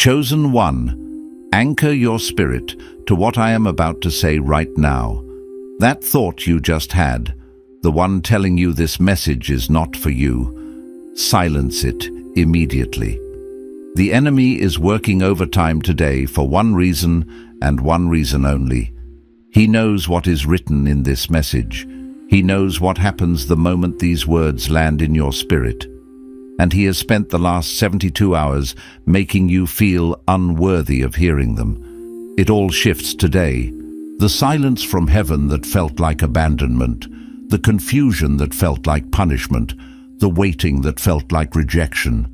Chosen one, anchor your spirit to what I am about to say right now. That thought you just had, the one telling you this message is not for you, silence it immediately. The enemy is working overtime today for one reason and one reason only. He knows what is written in this message. He knows what happens the moment these words land in your spirit. And he has spent the last 72 hours making you feel unworthy of hearing them. It all shifts today. The silence from heaven that felt like abandonment, the confusion that felt like punishment, the waiting that felt like rejection.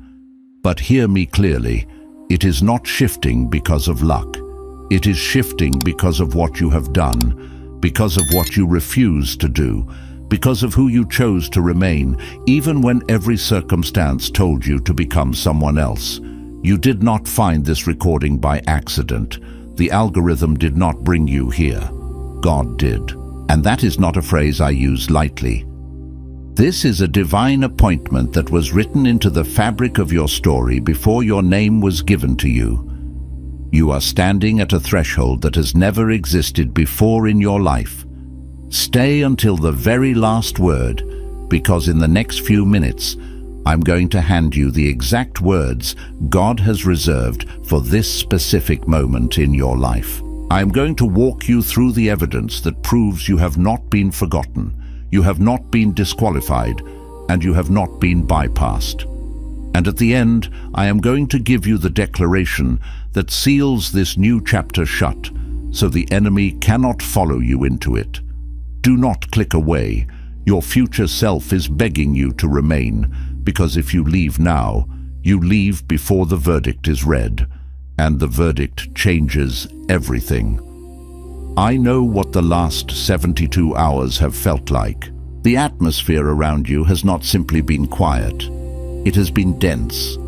But hear me clearly, it is not shifting because of luck. It is shifting because of what you have done, because of what you refuse to do, because of who you chose to remain, even when every circumstance told you to become someone else. You did not find this recording by accident. The algorithm did not bring you here. God did. And that is not a phrase I use lightly. This is a divine appointment that was written into the fabric of your story before your name was given to you. You are standing at a threshold that has never existed before in your life. Stay until the very last word, because in the next few minutes, I'm going to hand you the exact words God has reserved for this specific moment in your life. I'm going to walk you through the evidence that proves you have not been forgotten, you have not been disqualified, and you have not been bypassed. And at the end, I am going to give you the declaration that seals this new chapter shut, so the enemy cannot follow you into it. Do not click away. Your future self is begging you to remain, because if you leave now, you leave before the verdict is read, and the verdict changes everything. I know what the last 72 hours have felt like. The atmosphere around you has not simply been quiet. It has been dense,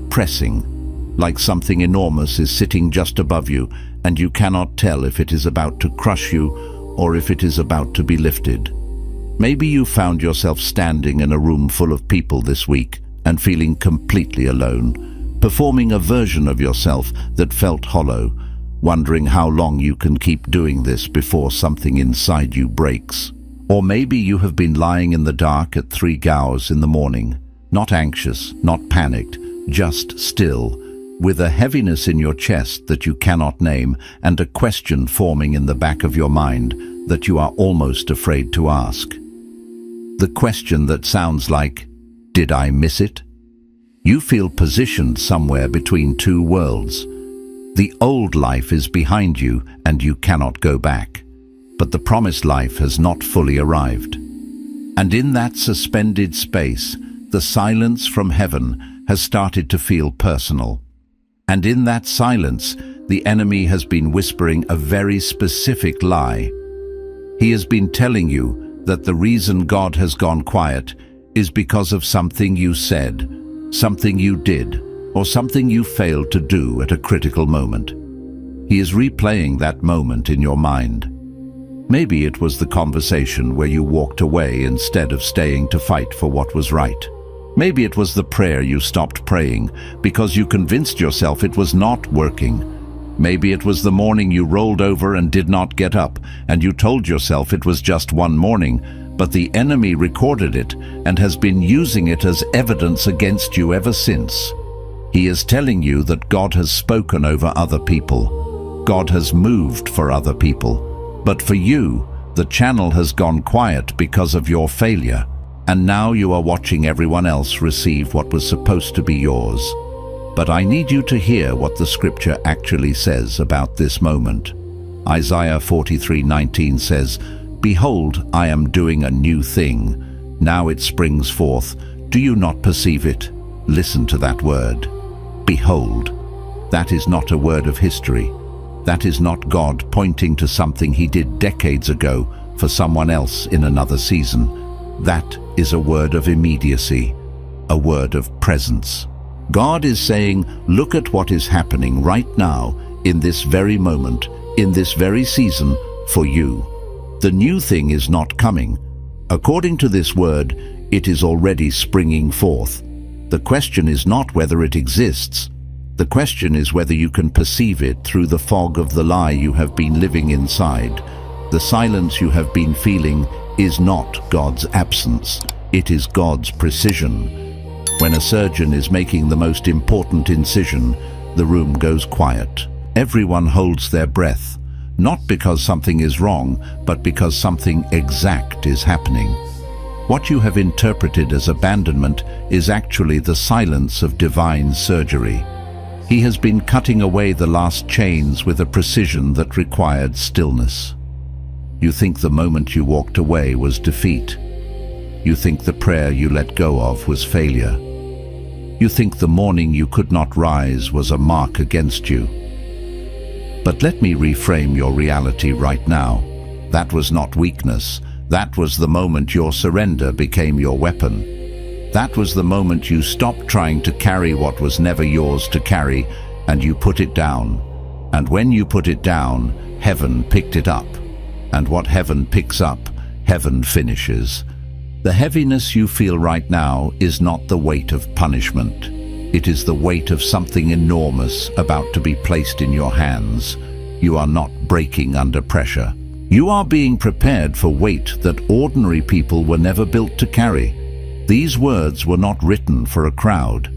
pressing, like something enormous is sitting just above you, and you cannot tell if it is about to crush you or if it is about to be lifted. Maybe you found yourself standing in a room full of people this week and feeling completely alone, performing a version of yourself that felt hollow, wondering how long you can keep doing this before something inside you breaks. Or maybe you have been lying in the dark at 3 hours in the morning, not anxious, not panicked, just still, with a heaviness in your chest that you cannot name and a question forming in the back of your mind that you are almost afraid to ask. The question that sounds like, did I miss it? You feel positioned somewhere between two worlds. The old life is behind you and you cannot go back, but the promised life has not fully arrived. And in that suspended space, the silence from heaven has started to feel personal. And in that silence, the enemy has been whispering a very specific lie. He has been telling you that the reason God has gone quiet is because of something you said, something you did, or something you failed to do at a critical moment. He is replaying that moment in your mind. Maybe it was the conversation where you walked away instead of staying to fight for what was right. Maybe it was the prayer you stopped praying because you convinced yourself it was not working. Maybe it was the morning you rolled over and did not get up, and you told yourself it was just one morning, but the enemy recorded it and has been using it as evidence against you ever since. He is telling you that God has spoken over other people. God has moved for other people. But for you, the channel has gone quiet because of your failure. And now you are watching everyone else receive what was supposed to be yours. But I need you to hear what the scripture actually says about this moment. Isaiah 43:19 says, "Behold, I am doing a new thing. Now it springs forth. Do you not perceive it?" Listen to that word. Behold. That is not a word of history. That is not God pointing to something he did decades ago for someone else in another season. That is a word of immediacy, a word of presence. God is saying, look at what is happening right now, in this very moment, in this very season, for you. The new thing is not coming. According to this word, it is already springing forth. The question is not whether it exists. The question is whether you can perceive it through the fog of the lie you have been living inside. The silence you have been feeling is not God's absence, it is God's precision. When a surgeon is making the most important incision, the room goes quiet. Everyone holds their breath, not because something is wrong, but because something exact is happening. What you have interpreted as abandonment is actually the silence of divine surgery. He has been cutting away the last chains with a precision that required stillness. You think the moment you walked away was defeat. You think the prayer you let go of was failure. You think the morning you could not rise was a mark against you. But let me reframe your reality right now. That was not weakness. That was the moment your surrender became your weapon. That was the moment you stopped trying to carry what was never yours to carry, and you put it down. And when you put it down, heaven picked it up. And what heaven picks up, heaven finishes. The heaviness you feel right now is not the weight of punishment. It is the weight of something enormous about to be placed in your hands. You are not breaking under pressure. You are being prepared for weight that ordinary people were never built to carry. These words were not written for a crowd.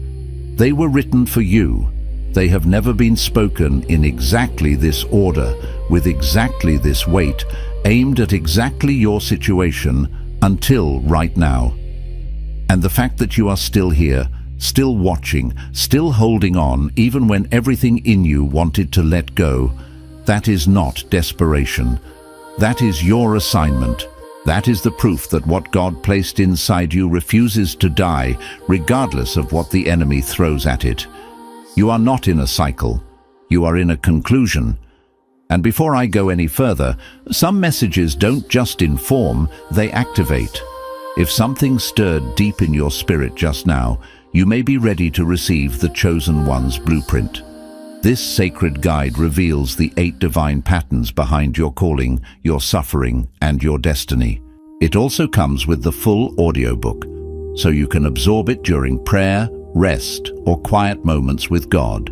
They were written for you. They have never been spoken in exactly this order, with exactly this weight, aimed at exactly your situation, until right now. And the fact that you are still here, still watching, still holding on, even when everything in you wanted to let go, that is not desperation. That is your assignment. That is the proof that what God placed inside you refuses to die, regardless of what the enemy throws at it. You are not in a cycle. You are in a conclusion. And before I go any further, some messages don't just inform, they activate. If something stirred deep in your spirit just now, you may be ready to receive the Chosen One's blueprint. This sacred guide reveals the 8 divine patterns behind your calling, your suffering, and your destiny. It also comes with the full audiobook, so you can absorb it during prayer, rest, or quiet moments with God.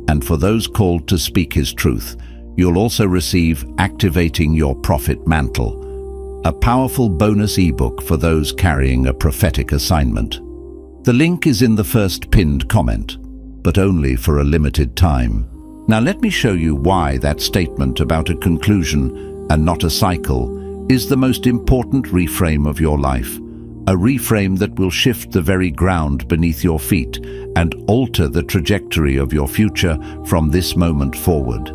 And for those called to speak His truth, you'll also receive Activating Your Prophet Mantle, a powerful bonus ebook for those carrying a prophetic assignment. The link is in the first pinned comment, but only for a limited time. Now let me show you why that statement about a conclusion and not a cycle is the most important reframe of your life. A reframe that will shift the very ground beneath your feet and alter the trajectory of your future from this moment forward.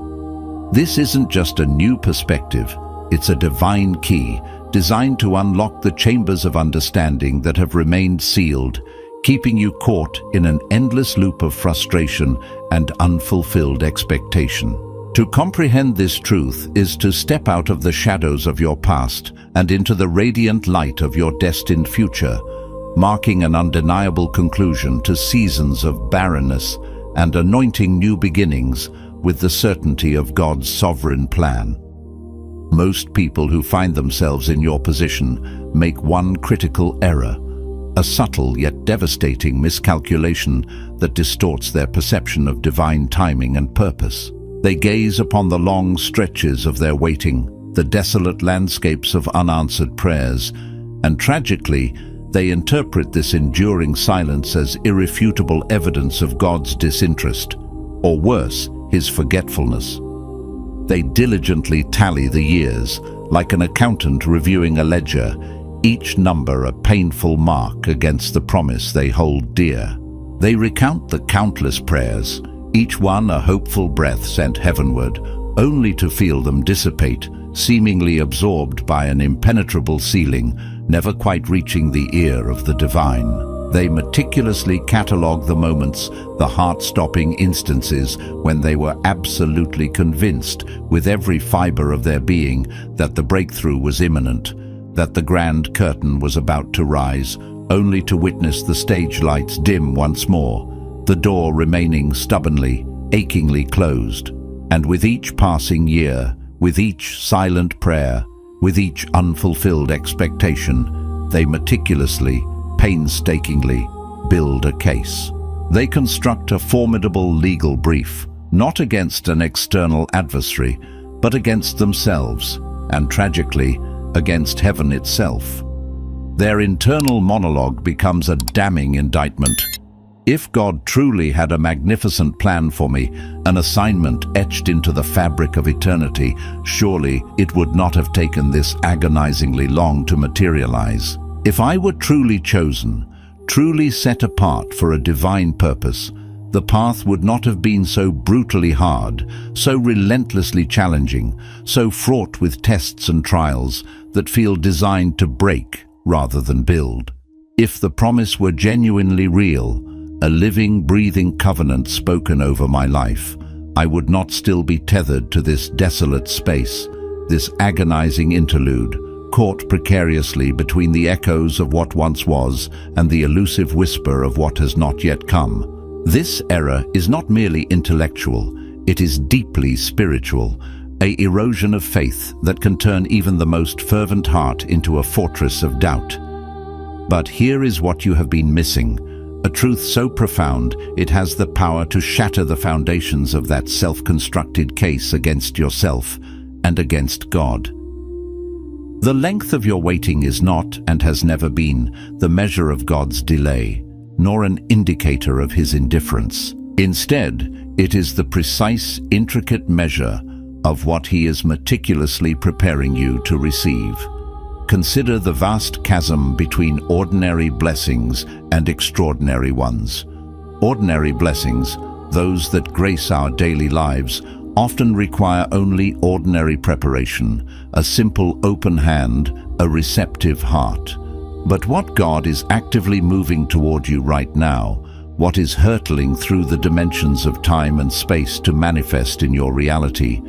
This isn't just a new perspective, it's a divine key designed to unlock the chambers of understanding that have remained sealed, keeping you caught in an endless loop of frustration and unfulfilled expectation. To comprehend this truth is to step out of the shadows of your past and into the radiant light of your destined future, marking an undeniable conclusion to seasons of barrenness and anointing new beginnings with the certainty of God's sovereign plan. Most people who find themselves in your position make one critical error, a subtle yet devastating miscalculation that distorts their perception of divine timing and purpose. They gaze upon the long stretches of their waiting, the desolate landscapes of unanswered prayers, and tragically, they interpret this enduring silence as irrefutable evidence of God's disinterest, or worse, His forgetfulness. They diligently tally the years, like an accountant reviewing a ledger, each number a painful mark against the promise they hold dear. They recount the countless prayers, each one a hopeful breath sent heavenward, only to feel them dissipate, seemingly absorbed by an impenetrable ceiling, never quite reaching the ear of the divine. They meticulously catalogue the moments, the heart-stopping instances when they were absolutely convinced, with every fiber of their being, that the breakthrough was imminent, that the grand curtain was about to rise, only to witness the stage lights dim once more, the door remaining stubbornly, achingly closed. And with each passing year, with each silent prayer, with each unfulfilled expectation, they meticulously, painstakingly build a case. They construct a formidable legal brief, not against an external adversary, but against themselves, and tragically, against heaven itself. Their internal monologue becomes a damning indictment. If God truly had a magnificent plan for me, an assignment etched into the fabric of eternity, surely it would not have taken this agonizingly long to materialize. If I were truly chosen, truly set apart for a divine purpose, the path would not have been so brutally hard, so relentlessly challenging, so fraught with tests and trials that feel designed to break rather than build. If the promise were genuinely real, a living, breathing covenant spoken over my life, I would not still be tethered to this desolate space, this agonizing interlude, caught precariously between the echoes of what once was and the elusive whisper of what has not yet come. This era is not merely intellectual, it is deeply spiritual, an erosion of faith that can turn even the most fervent heart into a fortress of doubt. But here is what you have been missing, a truth so profound it has the power to shatter the foundations of that self-constructed case against yourself and against God. The length of your waiting is not, and has never been, the measure of God's delay, nor an indicator of his indifference. Instead, it is the precise, intricate measure of what he is meticulously preparing you to receive. Consider the vast chasm between ordinary blessings and extraordinary ones. Ordinary blessings, those that grace our daily lives, often require only ordinary preparation, a simple open hand, a receptive heart. But what God is actively moving toward you right now, what is hurtling through the dimensions of time and space to manifest in your reality,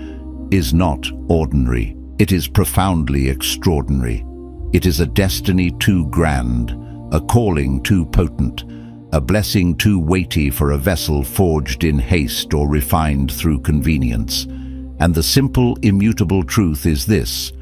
is not ordinary. It is profoundly extraordinary. It is a destiny too grand, a calling too potent, a blessing too weighty for a vessel forged in haste or refined through convenience. And the simple, immutable truth is this: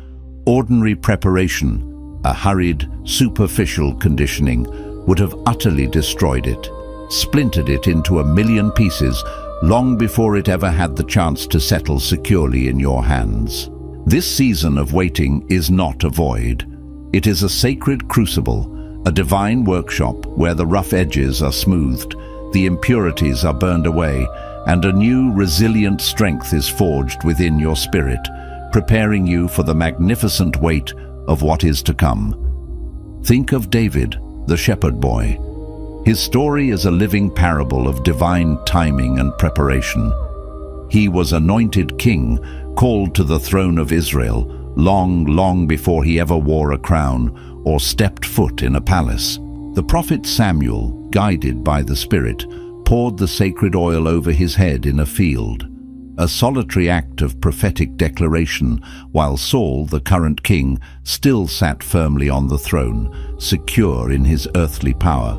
ordinary preparation, a hurried, superficial conditioning, would have utterly destroyed it, splintered it into a million pieces long before it ever had the chance to settle securely in your hands. This season of waiting is not a void. It is a sacred crucible, a divine workshop where the rough edges are smoothed, the impurities are burned away, and a new, resilient strength is forged within your spirit, preparing you for the magnificent weight of what is to come. Think of David, the shepherd boy. His story is a living parable of divine timing and preparation. He was anointed king, called to the throne of Israel, long before he ever wore a crown or stepped foot in a palace. The prophet Samuel, guided by the Spirit, poured the sacred oil over his head in a field, a solitary act of prophetic declaration, while Saul, the current king, still sat firmly on the throne, secure in his earthly power.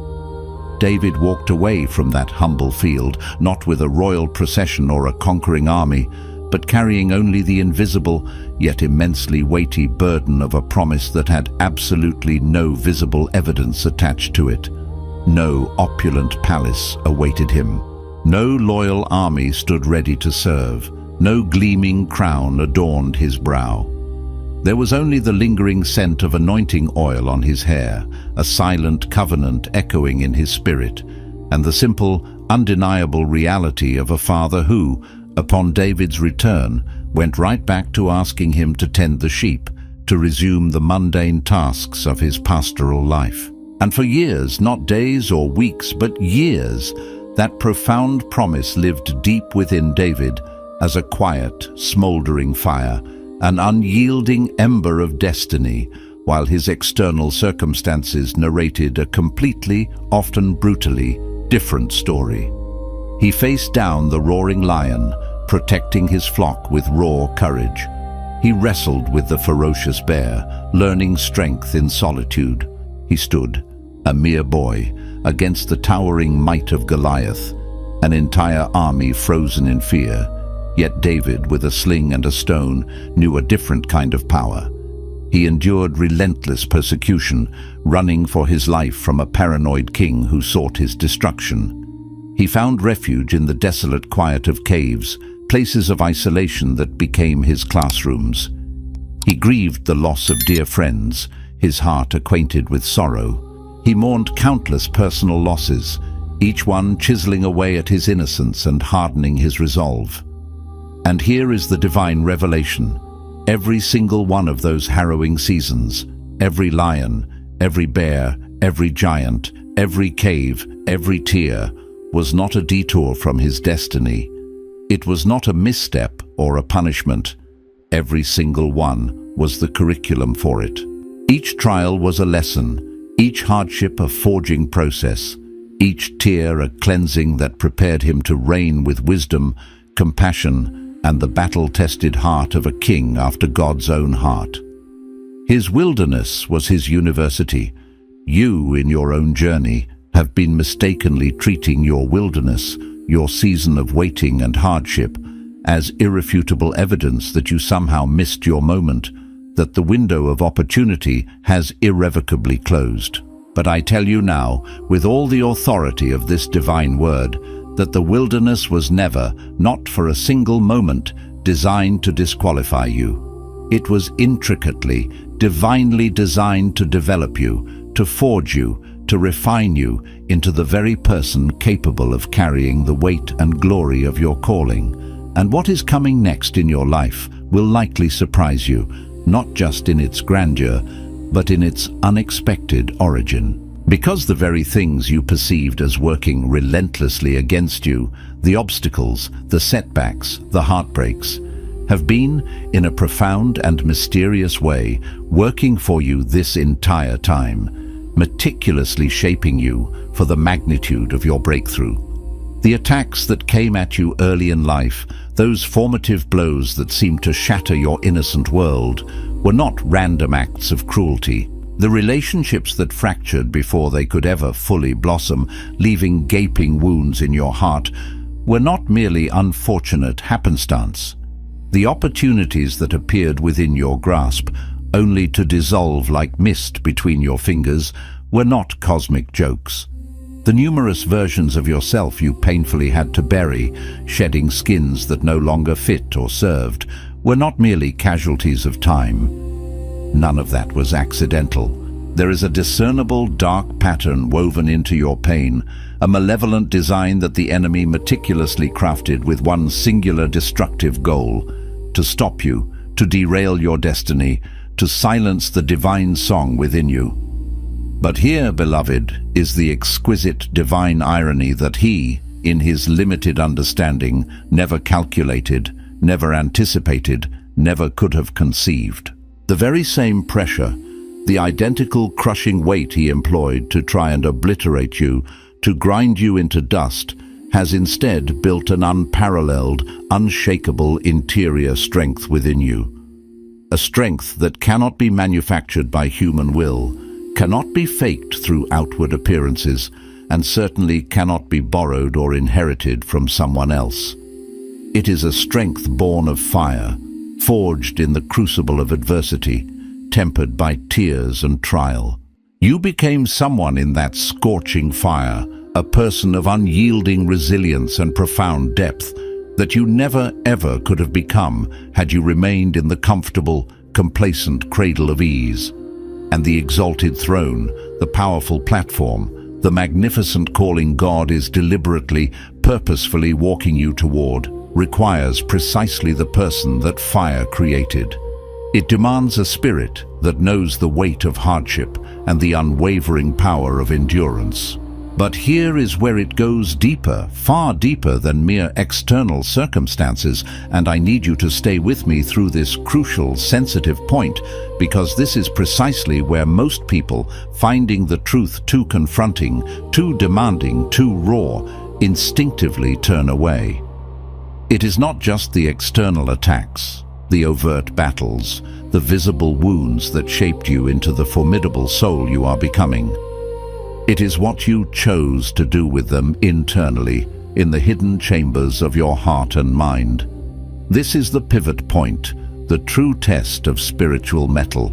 David walked away from that humble field, not with a royal procession or a conquering army, but carrying only the invisible, yet immensely weighty burden of a promise that had absolutely no visible evidence attached to it. No opulent palace awaited him. No loyal army stood ready to serve. No gleaming crown adorned his brow. There was only the lingering scent of anointing oil on his hair, a silent covenant echoing in his spirit, and the simple, undeniable reality of a father who, upon David's return, went right back to asking him to tend the sheep, to resume the mundane tasks of his pastoral life. And for years, not days or weeks, but years, that profound promise lived deep within David as a quiet, smoldering fire, an unyielding ember of destiny, while his external circumstances narrated a completely, often brutally, different story. He faced down the roaring lion, protecting his flock with raw courage. He wrestled with the ferocious bear, learning strength in solitude. He stood, a mere boy, against the towering might of Goliath, an entire army frozen in fear. Yet David, with a sling and a stone, knew a different kind of power. He endured relentless persecution, running for his life from a paranoid king who sought his destruction. He found refuge in the desolate quiet of caves, places of isolation that became his classrooms. He grieved the loss of dear friends, his heart acquainted with sorrow. He mourned countless personal losses, each one chiseling away at his innocence and hardening his resolve. And here is the divine revelation. Every single one of those harrowing seasons, every lion, every bear, every giant, every cave, every tear, was not a detour from his destiny. It was not a misstep or a punishment. Every single one was the curriculum for it. Each trial was a lesson, each hardship a forging process, each tear a cleansing that prepared him to reign with wisdom, compassion, and the battle-tested heart of a king after God's own heart. His wilderness was his university. You, in your own journey, have been mistakenly treating your wilderness, your season of waiting and hardship, as irrefutable evidence that you somehow missed your moment, that the window of opportunity has irrevocably closed. But I tell you now, with all the authority of this divine word, that the wilderness was never, not for a single moment, designed to disqualify you. It was intricately, divinely designed to develop you, to forge you, to refine you into the very person capable of carrying the weight and glory of your calling. And what is coming next in your life will likely surprise you, not just in its grandeur, but in its unexpected origin. Because the very things you perceived as working relentlessly against you, the obstacles, the setbacks, the heartbreaks, have been, in a profound and mysterious way, working for you this entire time, meticulously shaping you for the magnitude of your breakthrough. The attacks that came at you early in life, those formative blows that seemed to shatter your innocent world, were not random acts of cruelty. The relationships that fractured before they could ever fully blossom, leaving gaping wounds in your heart, were not merely unfortunate happenstance. The opportunities that appeared within your grasp, only to dissolve like mist between your fingers, were not cosmic jokes. The numerous versions of yourself you painfully had to bury, shedding skins that no longer fit or served, were not merely casualties of time. None of that was accidental. There is a discernible dark pattern woven into your pain, a malevolent design that the enemy meticulously crafted with one singular destructive goal: to stop you, to derail your destiny, to silence the divine song within you. But here, beloved, is the exquisite divine irony that he, in his limited understanding, never calculated, never anticipated, never could have conceived. The very same pressure, the identical crushing weight he employed to try and obliterate you, to grind you into dust, has instead built an unparalleled, unshakable interior strength within you. A strength that cannot be manufactured by human will, cannot be faked through outward appearances, and certainly cannot be borrowed or inherited from someone else. It is a strength born of fire, forged in the crucible of adversity, tempered by tears and trial. You became someone in that scorching fire, a person of unyielding resilience and profound depth that you never ever could have become had you remained in the comfortable, complacent cradle of ease. And the exalted throne, the powerful platform, the magnificent calling God is deliberately, purposefully walking you toward, requires precisely the person that fire created. It demands a spirit that knows the weight of hardship and the unwavering power of endurance. But here is where it goes deeper, far deeper than mere external circumstances, and I need you to stay with me through this crucial, sensitive point, because this is precisely where most people, finding the truth too confronting, too demanding, too raw, instinctively turn away. It is not just the external attacks, the overt battles, the visible wounds that shaped you into the formidable soul you are becoming. It is what you chose to do with them internally, in the hidden chambers of your heart and mind. This is the pivot point, the true test of spiritual mettle,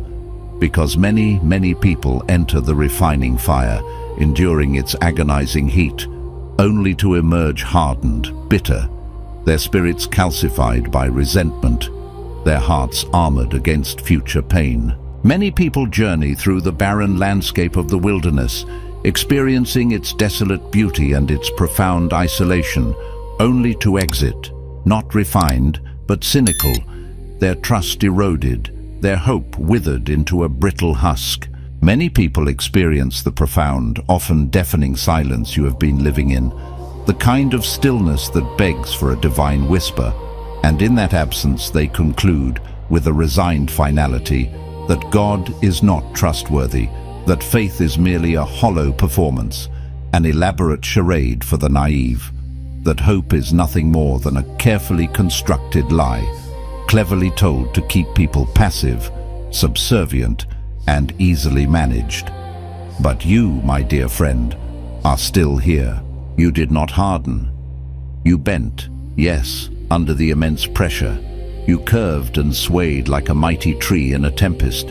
because many people enter the refining fire, enduring its agonizing heat, only to emerge hardened, bitter, their spirits calcified by resentment, their hearts armored against future pain. Many people journey through the barren landscape of the wilderness, experiencing its desolate beauty and its profound isolation, only to exit, not refined, but cynical, their trust eroded, their hope withered into a brittle husk. Many people experience the profound, often deafening silence you have been living in, the kind of stillness that begs for a divine whisper, and in that absence they conclude, with a resigned finality, that God is not trustworthy, that faith is merely a hollow performance, an elaborate charade for the naive, that hope is nothing more than a carefully constructed lie, cleverly told to keep people passive, subservient, and easily managed. But you, my dear friend, are still here. You did not harden. You bent, yes, under the immense pressure. You curved and swayed like a mighty tree in a tempest,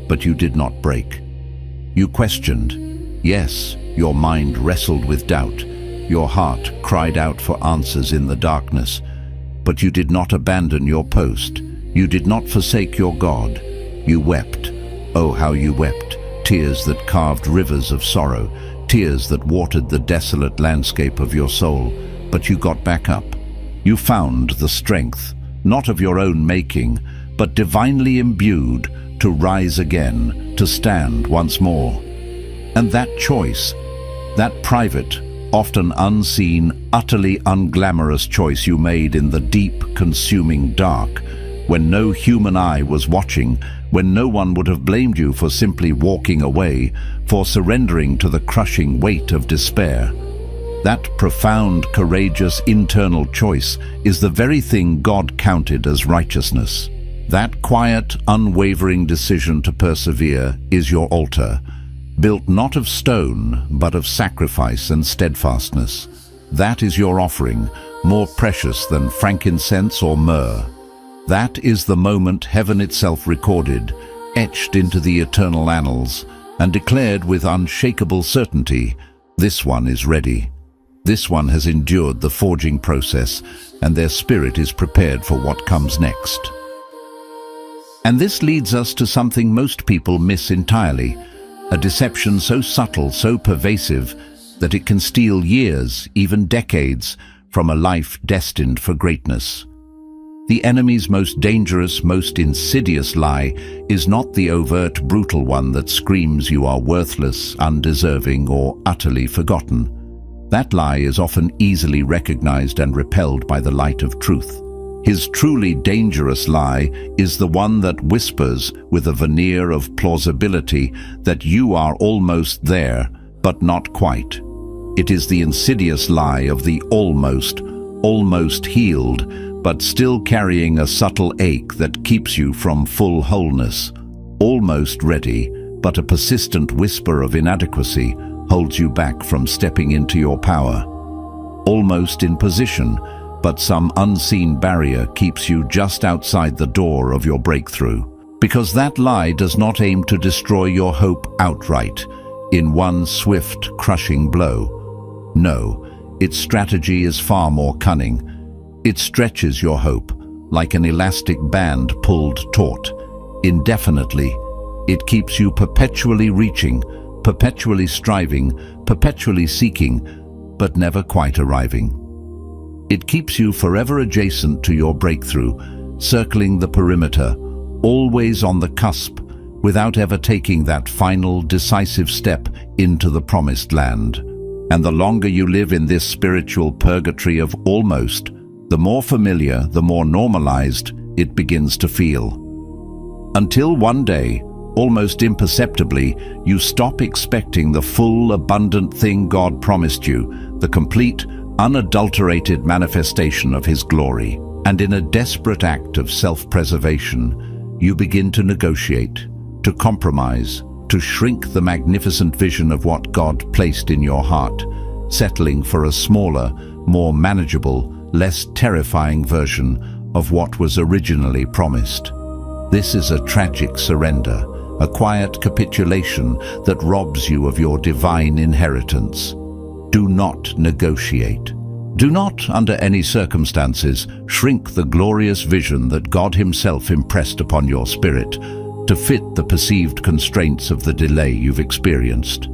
but you did not break. You questioned. Yes, your mind wrestled with doubt. Your heart cried out for answers in the darkness, but you did not abandon your post. You did not forsake your God. You wept. Oh, how you wept, tears that carved rivers of sorrow, tears that watered the desolate landscape of your soul, but you got back up. You found the strength, not of your own making, but divinely imbued, to rise again, to stand once more. And that choice, that private, often unseen, utterly unglamorous choice you made in the deep, consuming dark, when no human eye was watching, when no one would have blamed you for simply walking away, for surrendering to the crushing weight of despair. That profound, courageous, internal choice is the very thing God counted as righteousness. That quiet, unwavering decision to persevere is your altar, built not of stone, but of sacrifice and steadfastness. That is your offering, more precious than frankincense or myrrh. That is the moment heaven itself recorded, etched into the eternal annals, and declared with unshakable certainty, this one is ready. This one has endured the forging process, and their spirit is prepared for what comes next. And this leads us to something most people miss entirely, a deception so subtle, so pervasive, that it can steal years, even decades, from a life destined for greatness. The enemy's most dangerous, most insidious lie is not the overt, brutal one that screams you are worthless, undeserving, or utterly forgotten. That lie is often easily recognized and repelled by the light of truth. His truly dangerous lie is the one that whispers with a veneer of plausibility that you are almost there, but not quite. It is the insidious lie of the almost healed, but still carrying a subtle ache that keeps you from full wholeness. Almost ready, but a persistent whisper of inadequacy holds you back from stepping into your power. Almost in position, but some unseen barrier keeps you just outside the door of your breakthrough. Because that lie does not aim to destroy your hope outright, in one swift, crushing blow. No, its strategy is far more cunning. It stretches your hope, like an elastic band pulled taut. Indefinitely, it keeps you perpetually reaching, perpetually striving, perpetually seeking, but never quite arriving. It keeps you forever adjacent to your breakthrough, circling the perimeter, always on the cusp, without ever taking that final, decisive step into the promised land. And the longer you live in this spiritual purgatory of almost, the more familiar, the more normalized it begins to feel. Until one day, almost imperceptibly, you stop expecting the full, abundant thing God promised you, the complete, unadulterated manifestation of His glory. And in a desperate act of self-preservation, you begin to negotiate, to compromise, to shrink the magnificent vision of what God placed in your heart, settling for a smaller, more manageable, less terrifying version of what was originally promised. This is a tragic surrender, a quiet capitulation that robs you of your divine inheritance. Do not negotiate. Do not, under any circumstances, shrink the glorious vision that God Himself impressed upon your spirit to fit the perceived constraints of the delay you've experienced.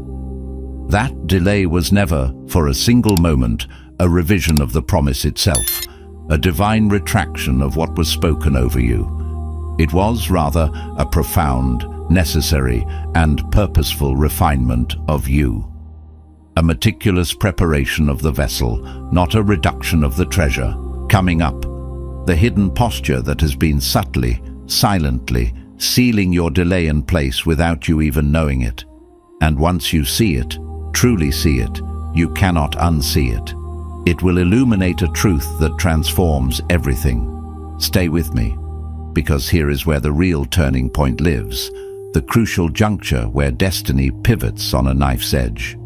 That delay was never, for a single moment, a revision of the promise itself, a divine retraction of what was spoken over you. It was, rather, a profound, necessary, and purposeful refinement of you. A meticulous preparation of the vessel, not a reduction of the treasure. Coming up, the hidden posture that has been subtly, silently, sealing your delay in place without you even knowing it. And once you see it, truly see it, you cannot unsee it. It will illuminate a truth that transforms everything. Stay with me, because here is where the real turning point lives, the crucial juncture where destiny pivots on a knife's edge.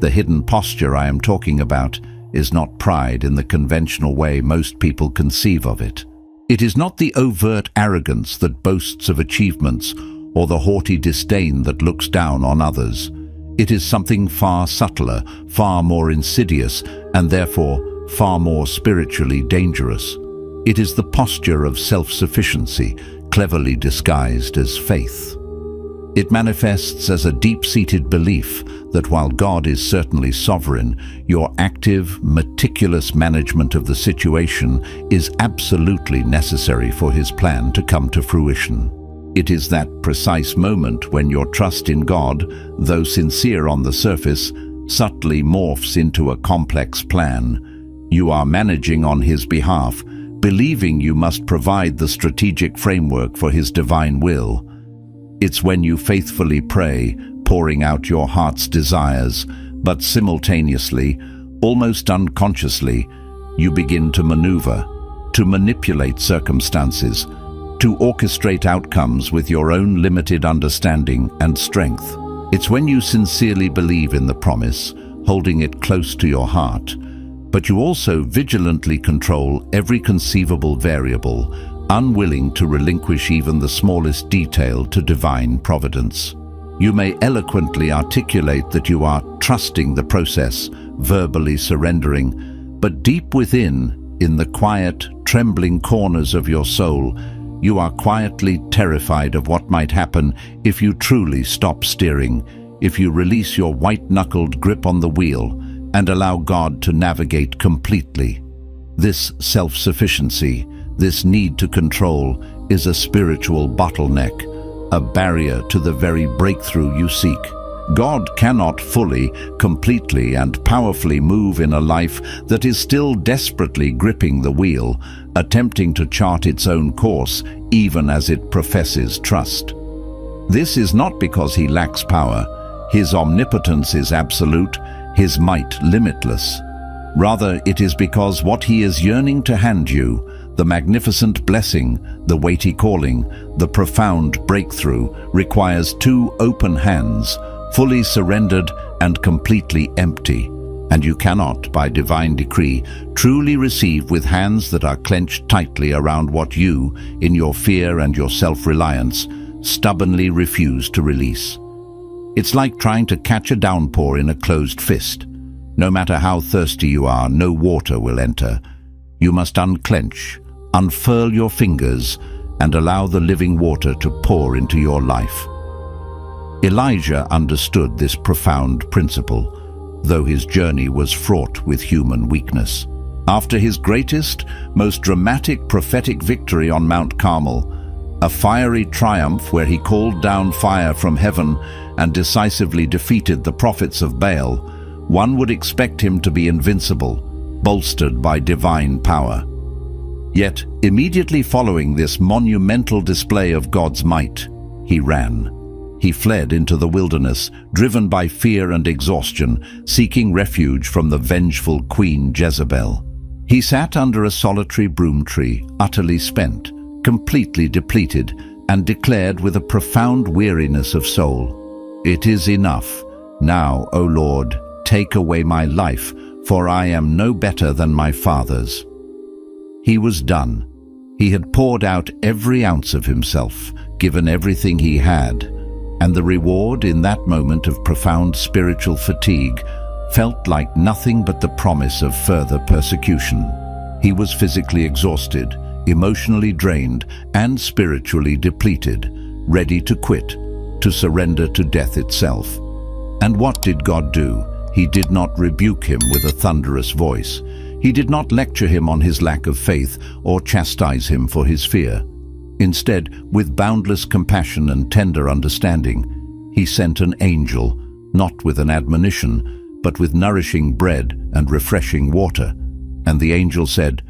The hidden posture I am talking about is not pride in the conventional way most people conceive of it. It is not the overt arrogance that boasts of achievements or the haughty disdain that looks down on others. It is something far subtler, far more insidious, and therefore far more spiritually dangerous. It is the posture of self-sufficiency, cleverly disguised as faith. It manifests as a deep-seated belief that while God is certainly sovereign, your active, meticulous management of the situation is absolutely necessary for His plan to come to fruition. It is that precise moment when your trust in God, though sincere on the surface, subtly morphs into a complex plan. You are managing on His behalf, believing you must provide the strategic framework for His divine will. It's when you faithfully pray, pouring out your heart's desires, but simultaneously, almost unconsciously, you begin to maneuver, to manipulate circumstances, to orchestrate outcomes with your own limited understanding and strength. It's when you sincerely believe in the promise, holding it close to your heart, but you also vigilantly control every conceivable variable, unwilling to relinquish even the smallest detail to divine providence. You may eloquently articulate that you are trusting the process, verbally surrendering, but deep within, in the quiet, trembling corners of your soul, you are quietly terrified of what might happen if you truly stop steering, if you release your white-knuckled grip on the wheel and allow God to navigate completely. This self-sufficiency, this need to control, is a spiritual bottleneck, a barrier to the very breakthrough you seek. God cannot fully, completely, and powerfully move in a life that is still desperately gripping the wheel, attempting to chart its own course, even as it professes trust. This is not because He lacks power. His omnipotence is absolute, His might limitless. Rather, it is because what He is yearning to hand you, the magnificent blessing, the weighty calling, the profound breakthrough, requires two open hands, fully surrendered and completely empty. And you cannot, by divine decree, truly receive with hands that are clenched tightly around what you, in your fear and your self-reliance, stubbornly refuse to release. It's like trying to catch a downpour in a closed fist. No matter how thirsty you are, no water will enter. You must unclench, unfurl your fingers, and allow the living water to pour into your life. Elijah understood this profound principle, though his journey was fraught with human weakness. After his greatest, most dramatic prophetic victory on Mount Carmel, a fiery triumph where he called down fire from heaven and decisively defeated the prophets of Baal, one would expect him to be invincible, bolstered by divine power. Yet, immediately following this monumental display of God's might, he ran. He fled into the wilderness, driven by fear and exhaustion, seeking refuge from the vengeful Queen Jezebel. He sat under a solitary broom tree, utterly spent, completely depleted, and declared with a profound weariness of soul, "It is enough. Now, O Lord, take away my life, for I am no better than my fathers." He was done. He had poured out every ounce of himself, given everything he had, and the reward in that moment of profound spiritual fatigue felt like nothing but the promise of further persecution. He was physically exhausted, emotionally drained, and spiritually depleted, ready to quit, to surrender to death itself. And what did God do? He did not rebuke him with a thunderous voice. He did not lecture him on his lack of faith or chastise him for his fear. Instead, with boundless compassion and tender understanding, he sent an angel, not with an admonition, but with nourishing bread and refreshing water. And the angel said,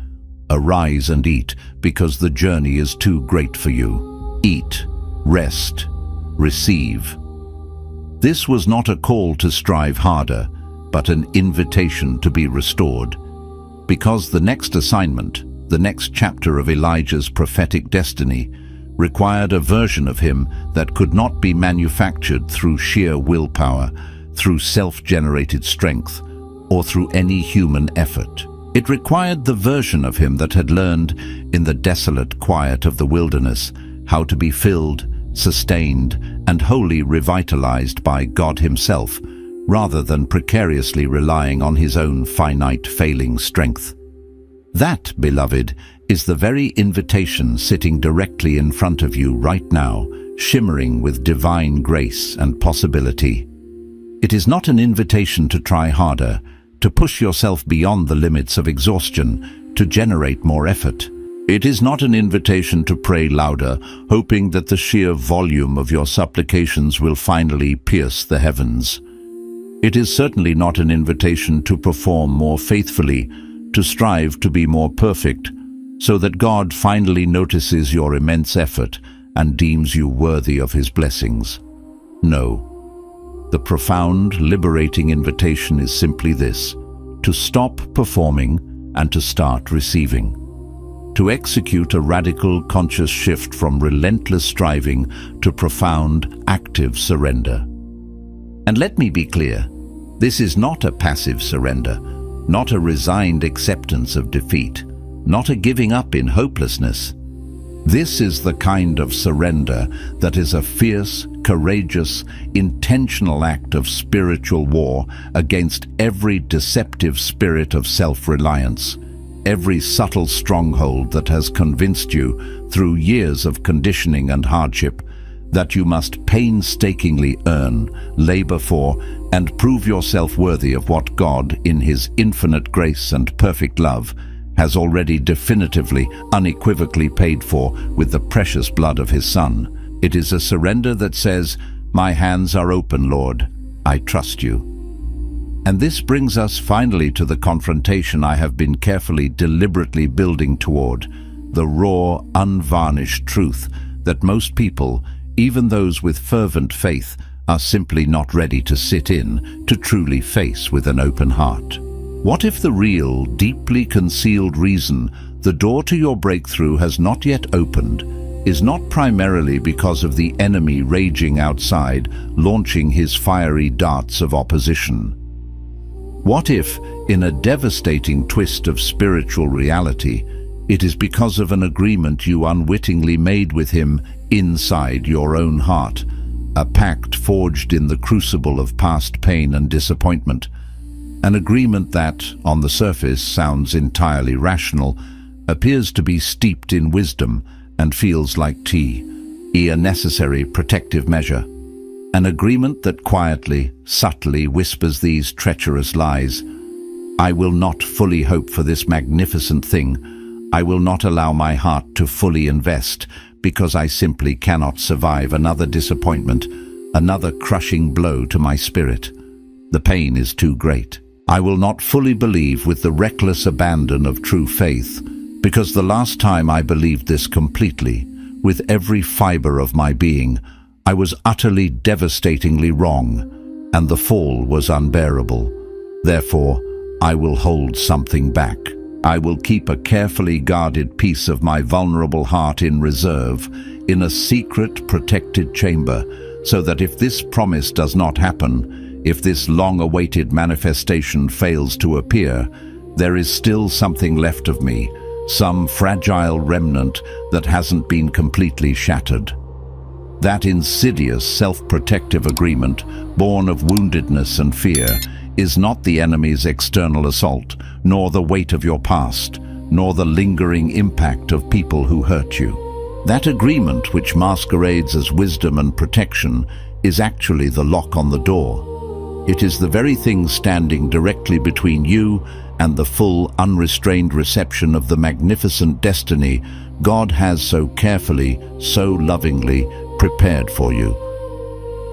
"Arise and eat, because the journey is too great for you. Eat, rest, receive." This was not a call to strive harder, but an invitation to be restored. Because the next assignment, the next chapter of Elijah's prophetic destiny, required a version of him that could not be manufactured through sheer willpower, through self-generated strength, or through any human effort. It required the version of him that had learned, in the desolate quiet of the wilderness, how to be filled, sustained, and wholly revitalized by God himself, rather than precariously relying on his own finite failing strength. That, beloved, is the very invitation sitting directly in front of you right now, shimmering with divine grace and possibility. It is not an invitation to try harder, to push yourself beyond the limits of exhaustion, to generate more effort. It is not an invitation to pray louder, hoping that the sheer volume of your supplications will finally pierce the heavens. It is certainly not an invitation to perform more faithfully, to strive to be more perfect, so that God finally notices your immense effort and deems you worthy of his blessings. No. The profound, liberating invitation is simply this: to stop performing and to start receiving. To execute a radical, conscious shift from relentless striving to profound, active surrender. And let me be clear, this is not a passive surrender, not a resigned acceptance of defeat, not a giving up in hopelessness. This is the kind of surrender that is a fierce, courageous, intentional act of spiritual war against every deceptive spirit of self-reliance, every subtle stronghold that has convinced you, through years of conditioning and hardship, that you must painstakingly earn, labor for, and prove yourself worthy of what God, in his infinite grace and perfect love, has already definitively, unequivocally paid for with the precious blood of his Son. It is a surrender that says, "My hands are open, Lord. I trust you." And this brings us finally to the confrontation I have been carefully, deliberately building toward, the raw, unvarnished truth that most people, even those with fervent faith, are simply not ready to sit in, to truly face with an open heart. What if the real, deeply concealed reason the door to your breakthrough has not yet opened is not primarily because of the enemy raging outside, launching his fiery darts of opposition? What if, in a devastating twist of spiritual reality, it is because of an agreement you unwittingly made with him inside your own heart, a pact forged in the crucible of past pain and disappointment, an agreement that, on the surface, sounds entirely rational, appears to be steeped in wisdom, and feels like a necessary protective measure. An agreement that quietly, subtly whispers these treacherous lies: "I will not fully hope for this magnificent thing. I will not allow my heart to fully invest, because I simply cannot survive another disappointment, another crushing blow to my spirit. The pain is too great. I will not fully believe with the reckless abandon of true faith, because the last time I believed this completely, with every fiber of my being, I was utterly devastatingly wrong, and the fall was unbearable. Therefore, I will hold something back. I will keep a carefully guarded piece of my vulnerable heart in reserve, in a secret, protected chamber, so that if this promise does not happen, if this long-awaited manifestation fails to appear, there is still something left of me, some fragile remnant that hasn't been completely shattered." That insidious self-protective agreement, born of woundedness and fear, is not the enemy's external assault, nor the weight of your past, nor the lingering impact of people who hurt you. That agreement, which masquerades as wisdom and protection, is actually the lock on the door. It is the very thing standing directly between you and the full, unrestrained reception of the magnificent destiny God has so carefully, so lovingly prepared for you.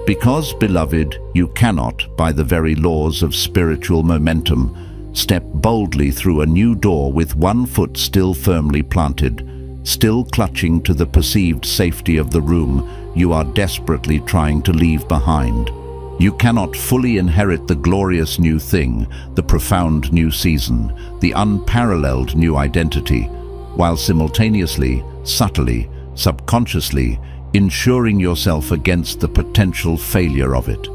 Because, beloved, you cannot, by the very laws of spiritual momentum, step boldly through a new door with one foot still firmly planted, still clutching to the perceived safety of the room you are desperately trying to leave behind. You cannot fully inherit the glorious new thing, the profound new season, the unparalleled new identity, while simultaneously, subtly, subconsciously, insuring yourself against the potential failure of it.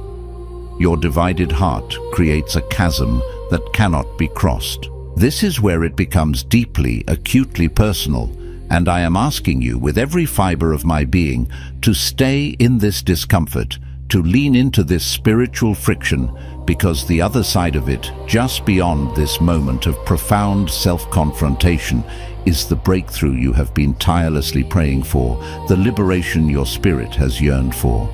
Your divided heart creates a chasm that cannot be crossed. This is where it becomes deeply, acutely personal, and I am asking you with every fiber of my being to stay in this discomfort, to lean into this spiritual friction, because the other side of it, just beyond this moment of profound self-confrontation, is the breakthrough you have been tirelessly praying for, the liberation your spirit has yearned for.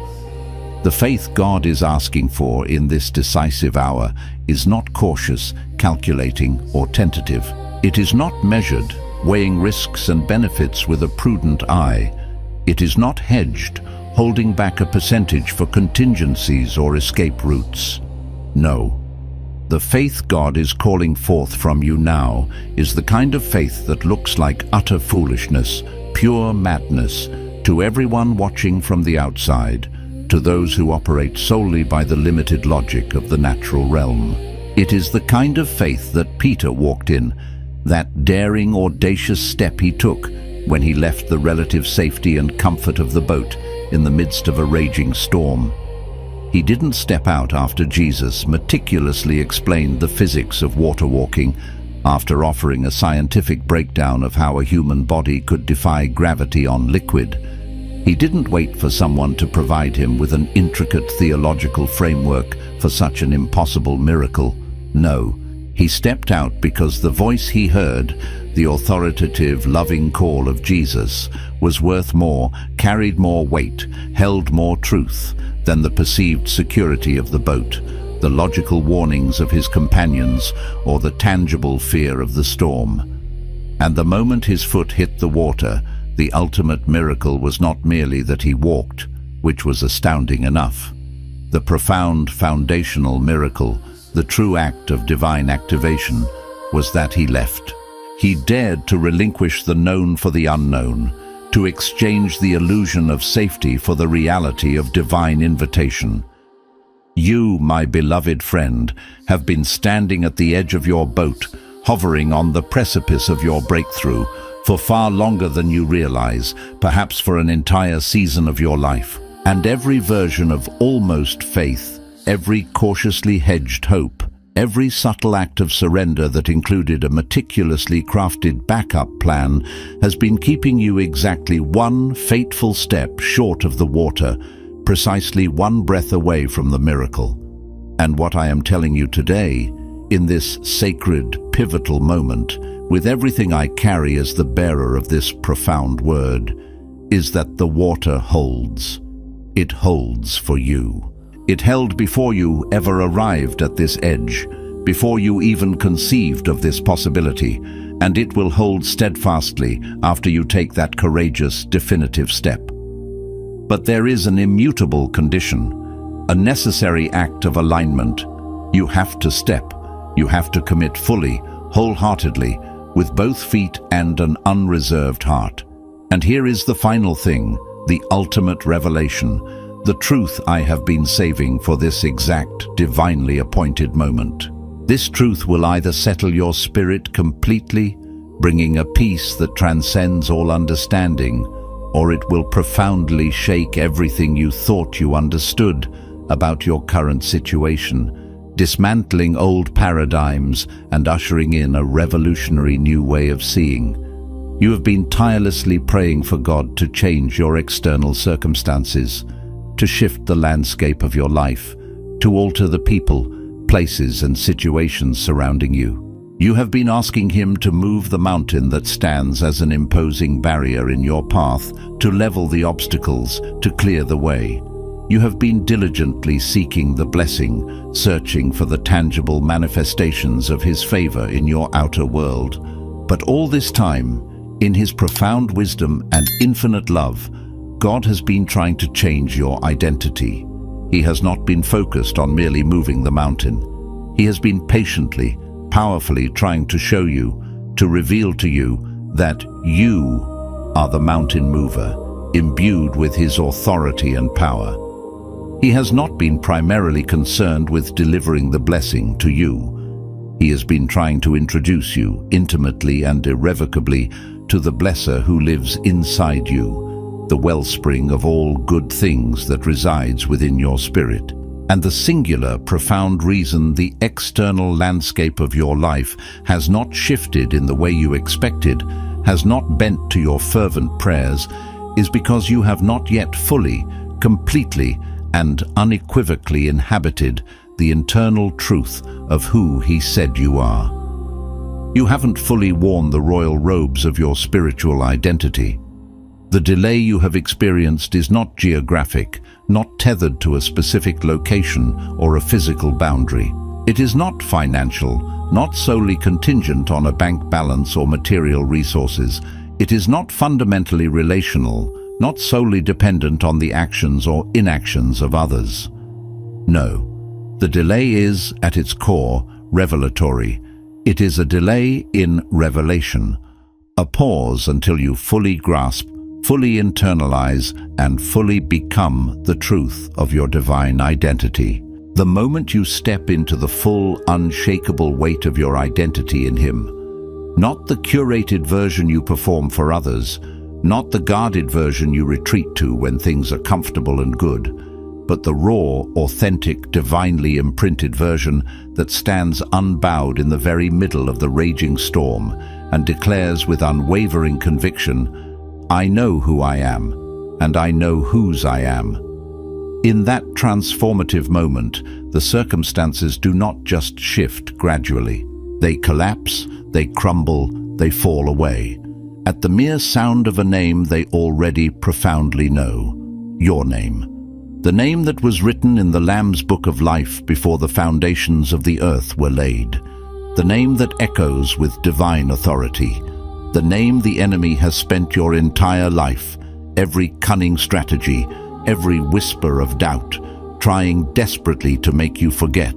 The faith God is asking for in this decisive hour is not cautious, calculating, or tentative. It is not measured, weighing risks and benefits with a prudent eye. It is not hedged, holding back a percentage for contingencies or escape routes. No. The faith God is calling forth from you now is the kind of faith that looks like utter foolishness, pure madness, to everyone watching from the outside, to those who operate solely by the limited logic of the natural realm. It is the kind of faith that Peter walked in, that daring, audacious step he took when he left the relative safety and comfort of the boat in the midst of a raging storm. He didn't step out after Jesus meticulously explained the physics of water walking, after offering a scientific breakdown of how a human body could defy gravity on liquid. He didn't wait for someone to provide him with an intricate theological framework for such an impossible miracle. No, he stepped out because the voice he heard, the authoritative, loving call of Jesus, was worth more, carried more weight, held more truth than the perceived security of the boat, the logical warnings of his companions, or the tangible fear of the storm. And the moment his foot hit the water, the ultimate miracle was not merely that he walked, which was astounding enough. The profound foundational miracle, the true act of divine activation, was that he left. He dared to relinquish the known for the unknown, to exchange the illusion of safety for the reality of divine invitation. You, my beloved friend, have been standing at the edge of your boat, hovering on the precipice of your breakthrough, for far longer than you realize, perhaps for an entire season of your life. And every version of almost faith, every cautiously hedged hope, every subtle act of surrender that included a meticulously crafted backup plan has been keeping you exactly one fateful step short of the water, precisely one breath away from the miracle. And what I am telling you today, in this sacred, pivotal moment, with everything I carry as the bearer of this profound word, is that the water holds. It holds for you. It held before you ever arrived at this edge, before you even conceived of this possibility, and it will hold steadfastly after you take that courageous, definitive step. But there is an immutable condition, a necessary act of alignment. You have to step. You have to commit fully, wholeheartedly, with both feet and an unreserved heart. And here is the final thing, the ultimate revelation, the truth I have been saving for this exact, divinely appointed moment. This truth will either settle your spirit completely, bringing a peace that transcends all understanding, or it will profoundly shake everything you thought you understood about your current situation, dismantling old paradigms and ushering in a revolutionary new way of seeing. You have been tirelessly praying for God to change your external circumstances, to shift the landscape of your life, to alter the people, places and situations surrounding you. You have been asking him to move the mountain that stands as an imposing barrier in your path, to level the obstacles, to clear the way. You have been diligently seeking the blessing, searching for the tangible manifestations of his favor in your outer world. But all this time, in his profound wisdom and infinite love, God has been trying to change your identity. He has not been focused on merely moving the mountain. He has been patiently, powerfully trying to show you, to reveal to you that you are the mountain mover, imbued with his authority and power. He has not been primarily concerned with delivering the blessing to you. He has been trying to introduce you intimately and irrevocably to the blesser who lives inside you, the wellspring of all good things that resides within your spirit. And the singular, profound reason the external landscape of your life has not shifted in the way you expected, has not bent to your fervent prayers, is because you have not yet fully, completely, and unequivocally inhabited the internal truth of who he said you are. You haven't fully worn the royal robes of your spiritual identity. The delay you have experienced is not geographic, not tethered to a specific location or a physical boundary. It is not financial, not solely contingent on a bank balance or material resources. It is not fundamentally relational, not solely dependent on the actions or inactions of others. No, the delay is, at its core, revelatory. It is a delay in revelation, a pause until you fully grasp, fully internalize, and fully become the truth of your divine identity. The moment you step into the full, unshakable weight of your identity in him, not the curated version you perform for others, not the guarded version you retreat to when things are comfortable and good, but the raw, authentic, divinely imprinted version that stands unbowed in the very middle of the raging storm and declares with unwavering conviction, "I know who I am, and I know whose I am." In that transformative moment, the circumstances do not just shift gradually. They collapse, they crumble, they fall away. At the mere sound of a name they already profoundly know, your name. The name that was written in the Lamb's Book of Life before the foundations of the earth were laid. The name that echoes with divine authority. The name the enemy has spent your entire life, every cunning strategy, every whisper of doubt, trying desperately to make you forget.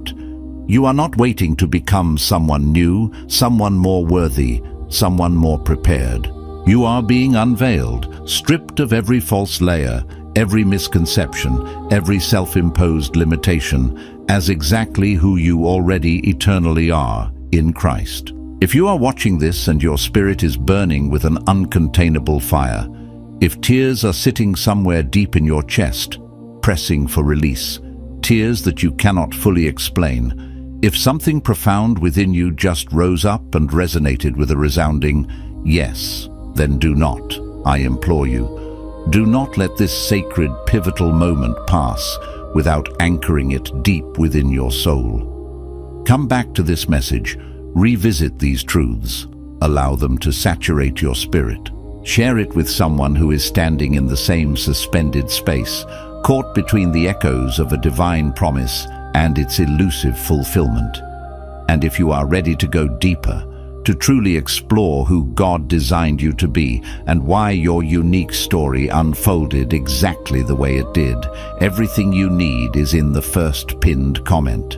You are not waiting to become someone new, someone more worthy, someone more prepared. You are being unveiled, stripped of every false layer, every misconception, every self-imposed limitation, as exactly who you already eternally are in Christ. If you are watching this and your spirit is burning with an uncontainable fire, if tears are sitting somewhere deep in your chest, pressing for release, tears that you cannot fully explain, if something profound within you just rose up and resonated with a resounding yes, then do not, I implore you, do not let this sacred, pivotal moment pass without anchoring it deep within your soul. Come back to this message, revisit these truths, allow them to saturate your spirit. Share it with someone who is standing in the same suspended space, caught between the echoes of a divine promise and its elusive fulfillment. And if you are ready to go deeper, to truly explore who God designed you to be and why your unique story unfolded exactly the way it did, everything you need is in the first pinned comment.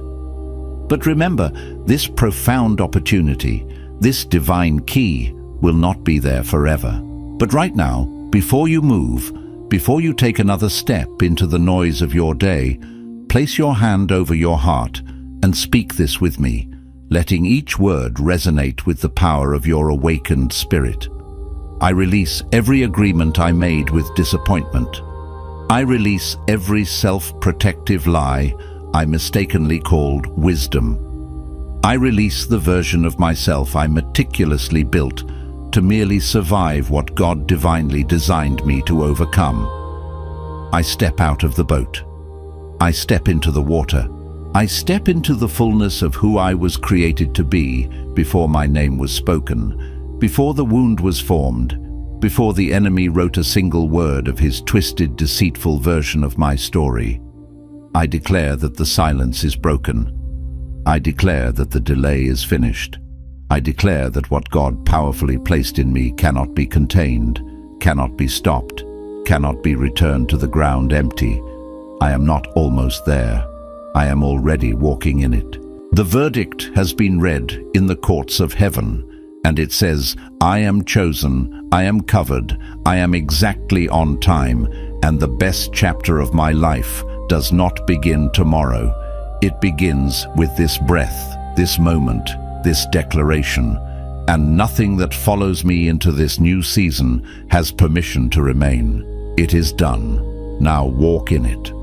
But remember, this profound opportunity, this divine key, will not be there forever. But right now, before you move, before you take another step into the noise of your day, place your hand over your heart and speak this with me, letting each word resonate with the power of your awakened spirit. I release every agreement I made with disappointment. I release every self-protective lie I mistakenly called wisdom. I release the version of myself I meticulously built to merely survive what God divinely designed me to overcome. I step out of the boat. I step into the water, I step into the fullness of who I was created to be before my name was spoken, before the wound was formed, before the enemy wrote a single word of his twisted, deceitful version of my story. I declare that the silence is broken. I declare that the delay is finished. I declare that what God powerfully placed in me cannot be contained, cannot be stopped, cannot be returned to the ground empty. I am not almost there. I am already walking in it. The verdict has been read in the courts of heaven, and it says, I am chosen, I am covered, I am exactly on time, and the best chapter of my life does not begin tomorrow. It begins with this breath, this moment, this declaration, and nothing that follows me into this new season has permission to remain. It is done. Now walk in it.